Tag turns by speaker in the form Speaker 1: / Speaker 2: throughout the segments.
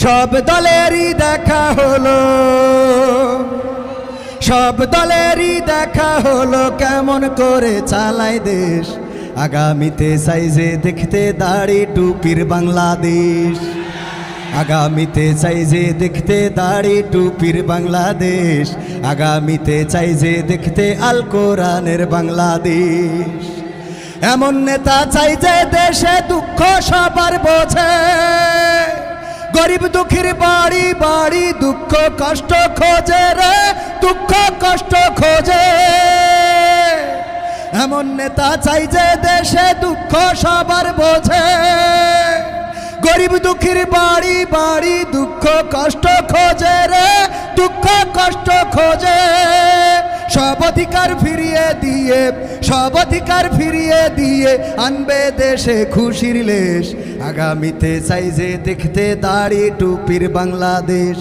Speaker 1: সব দলেরই দেখা হলো, সব দলেরই দেখা হলো কেমন করে চালায় দেশ। আগামীতে সাইজে দেখতে দাড়ি টুপির বাংলাদেশ, আগামীতে চাইজে দেখতে দাড়ি টুপির বাংলাদেশ, আগামীতে চাইজে দেখতে আল কোরআনের বাংলাদেশ। এমন নেতা চাই যে দেশে দুঃখ সবার বোঝে, গরিব দুঃখীর বাড়ি বাড়ি দুঃখ কষ্ট খোঁজে রে, দুঃখ কষ্ট খোঁজে। এমন নেতা চাই যে দেশে দুঃখ সবার বোঝে, গরিব দুঃখীর বাড়ি বাড়ি দুঃখ কষ্ট খোঁজে রে, দুঃখ কষ্ট খোঁজে। সব অধিকার ফিরিয়ে দিয়ে, সব অধিকার ফিরিয়ে দিয়ে আনবে দেশে খুশির লেশ। আগামীতে চাই যে দেখতে দাড়ি টুপির বাংলাদেশ,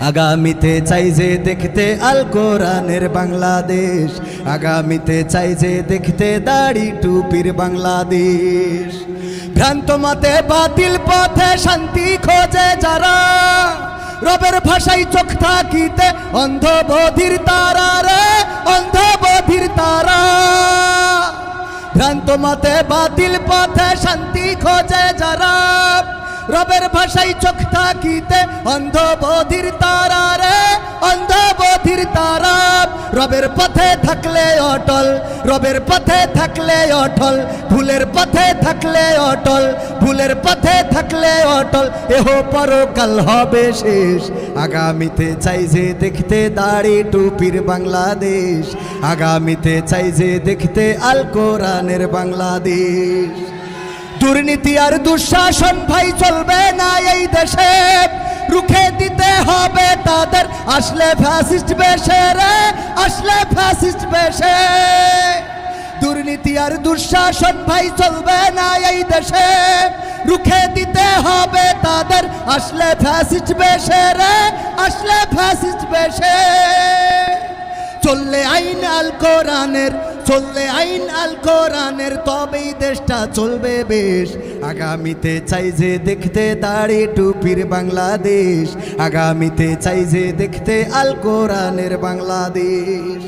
Speaker 1: আগামীতে চাই যে দেখতে আল কোরআনের বাংলাদেশ, আগামীতে চাই যে দেখতে দাড়ি টুপির বাংলাদেশ। ভ্রান্ত মতে বাতিল পথে শান্তি খোঁজে যারা, রবের ভাষায় চোখ থাকিতে অন্ধ বধির তারা রে, অন্ধ বধির তারা। ভ্রান্ত মতে বাতিল পথে শান্তি খোঁজে যারা, রবের ভাষায় চোখ থাকিতে অন্ধ বধির তারা রে, অন্ধ বধির তারা। রবের পথে থাকলে অটল, রবের পথে থাকলে অটল, ভুলের পথে থাকলে অটল, ভুলের পথে থাকলে অটল, এহ পরকাল হবে শেষ। আগামীতে চাই যে দেখতে দাড়ি টুপির বাংলাদেশ, আগামীতে চাই যে দেখতে আল কোরআনের বাংলাদেশ। দুর্নীতি আর দুঃশাসন ভাই চলবে না এই দেশে, রুখে দিতে হবে তাদের আসলে ফ্যাসিস্ট বেশে রে, আসলে ফ্যাসিস্ট বেশে। দুর্নীতি আর দুঃশাসন ভাই চলবে না এই দেশে, রুখে দিতে হবে তাদের আসলে ফ্যাসিস্ট বেশে রে, আসলে ফ্যাসিস্ট বেশে। চললে আইন আল কোরআনের, চললে আইন আল কোরআনের, তবেই দেশটা চলবে বেশ। আগামীতে চাই যে দেখতে দাড়ি টুপির বাংলাদেশ, আগামীতে চাই যে দেখতে আল কোরআনের বাংলাদেশ।